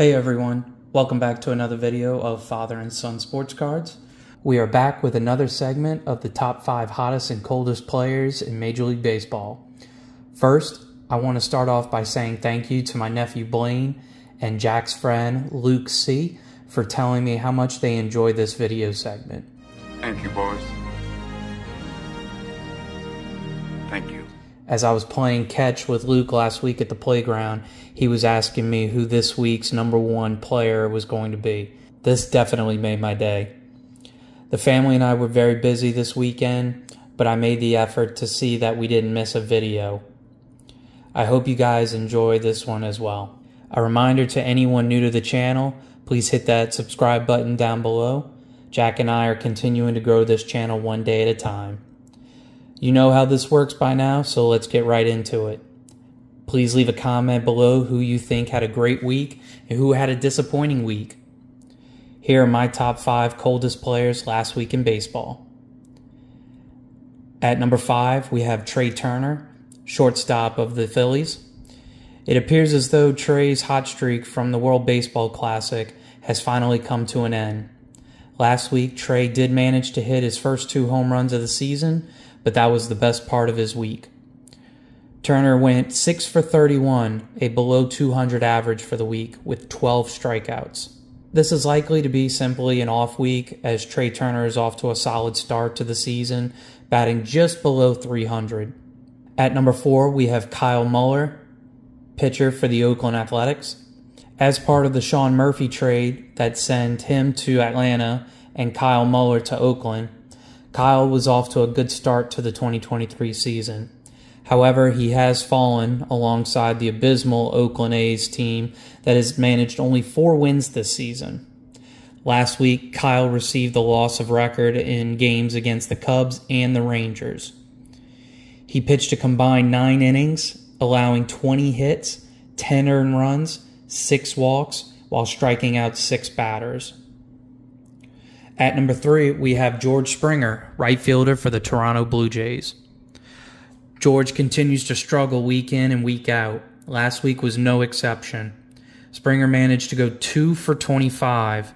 Hey everyone, welcome back to another video of Father and Son Sports Cards. We are back with another segment of the top 5 hottest and coldest players in Major League Baseball. First, I want to start off by saying thank you to my nephew Blaine and Jack's friend Luke C. for telling me how much they enjoyed this video segment. Thank you, boys. Thank you. As I was playing catch with Luke last week at the playground, he was asking me who this week's #1 player was going to be. This definitely made my day. The family and I were very busy this weekend, but I made the effort to see that we didn't miss a video. I hope you guys enjoy this one as well. A reminder to anyone new to the channel, please hit that subscribe button down below. Jack and I are continuing to grow this channel one day at a time. You know how this works by now, so let's get right into it. Please leave a comment below who you think had a great week and who had a disappointing week. Here are my top 5 coldest players last week in baseball. At number 5, we have Trey Turner, shortstop of the Phillies. It appears as though Trey's hot streak from the World Baseball Classic has finally come to an end. Last week, Trey did manage to hit his first 2 home runs of the season, but that was the best part of his week. Turner went 6 for 31, a below 200 average for the week, with 12 strikeouts. This is likely to be simply an off week, as Trey Turner is off to a solid start to the season, batting just below 300. At number 4, we have Kyle Muller, pitcher for the Oakland Athletics. As part of the Sean Murphy trade that sent him to Atlanta and Kyle Muller to Oakland, Kyle was off to a good start to the 2023 season. However, he has fallen alongside the abysmal Oakland A's team that has managed only 4 wins this season. Last week, Kyle received the loss of record in games against the Cubs and the Rangers. He pitched a combined 9 innings, allowing 20 hits, 10 earned runs, 6 walks, while striking out 6 batters. At number 3, we have George Springer, right fielder for the Toronto Blue Jays. George continues to struggle week in and week out. Last week was no exception. Springer managed to go 2 for 25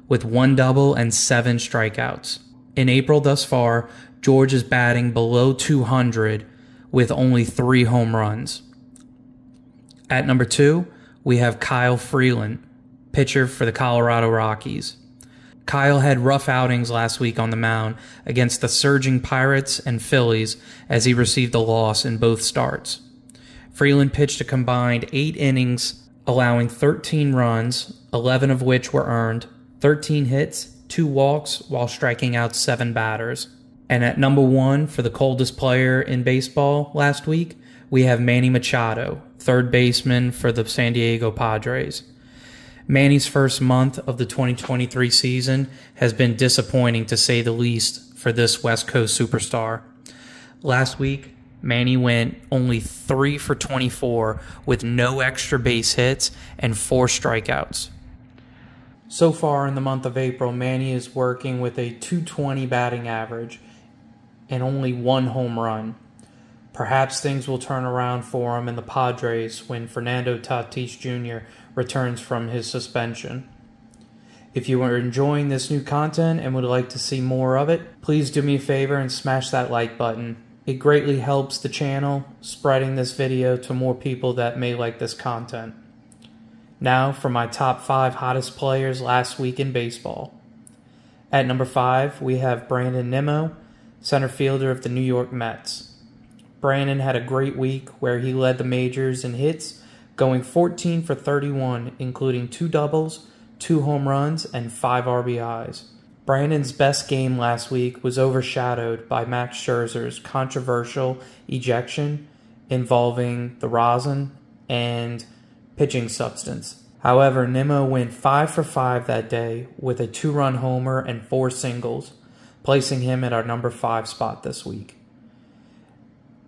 with 1 double and 7 strikeouts. In April thus far, George is batting below 200 with only 3 home runs. At number 2, we have Kyle Freeland, pitcher for the Colorado Rockies. Kyle had rough outings last week on the mound against the surging Pirates and Phillies as he received a loss in both starts. Freeland pitched a combined 8 innings, allowing 13 runs, 11 of which were earned, 13 hits, 2 walks, while striking out 7 batters. And at number 1 for the coldest player in baseball last week, we have Manny Machado, third baseman for the San Diego Padres. Manny's first month of the 2023 season has been disappointing to say the least for this West Coast superstar. Last week, Manny went only 3 for 24 with no extra base hits and 4 strikeouts. So far in the month of April, Manny is working with a .220 batting average and only 1 home run. Perhaps things will turn around for him in the Padres when Fernando Tatis Jr. returns from his suspension. If you are enjoying this new content and would like to see more of it, please do me a favor and smash that like button. It greatly helps the channel, spreading this video to more people that may like this content. Now for my top 5 hottest players last week in baseball. At number 5, we have Brandon Nimmo, center fielder of the New York Mets. Brandon had a great week where he led the majors in hits, going 14 for 31, including 2 doubles, 2 home runs, and 5 RBIs. Brandon's best game last week was overshadowed by Max Scherzer's controversial ejection involving the rosin and pitching substance. However, Nimmo went 5 for 5 that day with a 2-run homer and 4 singles, placing him at our number 5 spot this week.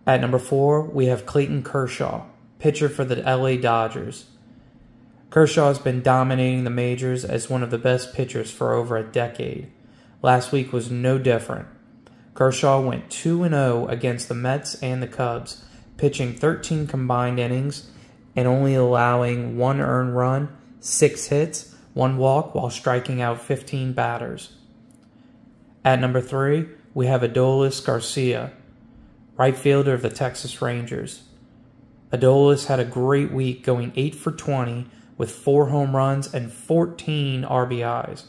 At number 4, we have Clayton Kershaw, pitcher for the LA Dodgers. Kershaw has been dominating the majors as one of the best pitchers for over a decade. Last week was no different. Kershaw went 2-0 against the Mets and the Cubs, pitching 13 combined innings and only allowing 1 earned run, 6 hits, 1 walk while striking out 15 batters. At number 3, we have Adolis Garcia, right fielder of the Texas Rangers. Adolis had a great week, going 8 for 20 with 4 home runs and 14 RBIs.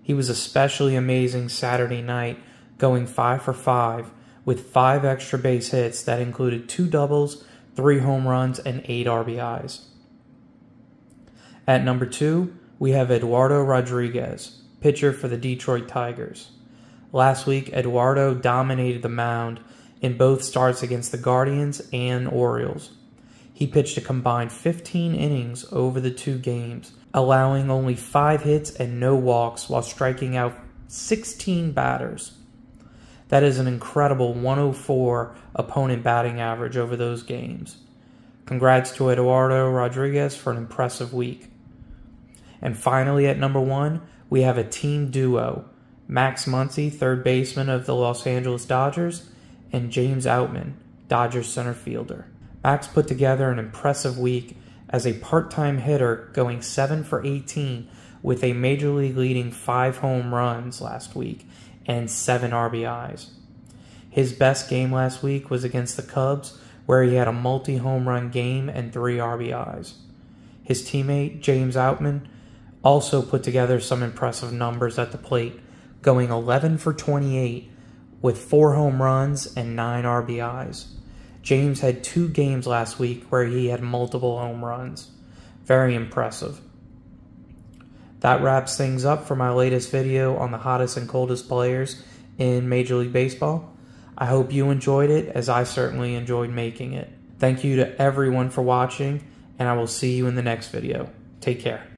He was especially amazing Saturday night, going 5 for 5 with 5 extra base hits that included 2 doubles, 3 home runs, and 8 RBIs. At number 2, we have Eduardo Rodriguez, pitcher for the Detroit Tigers. Last week, Eduardo dominated the mound in both starts against the Guardians and Orioles. He pitched a combined 15 innings over the 2 games, allowing only 5 hits and no walks while striking out 16 batters. That is an incredible 104 opponent batting average over those games. Congrats to Eduardo Rodriguez for an impressive week. And finally, at number 1, we have a team duo, Max Muncy, third baseman of the Los Angeles Dodgers, and James Outman, Dodgers center fielder. Max put together an impressive week as a part-time hitter, going 7 for 18 with a major league leading 5 home runs last week and 7 RBIs. His best game last week was against the Cubs, where he had a multi-home run game and 3 RBIs. His teammate, James Outman, also put together some impressive numbers at the plate, going 11 for 28 with 4 home runs and 9 RBIs. James had 2 games last week where he had multiple home runs. Very impressive. That wraps things up for my latest video on the hottest and coldest players in Major League Baseball. I hope you enjoyed it, as I certainly enjoyed making it. Thank you to everyone for watching, and I will see you in the next video. Take care.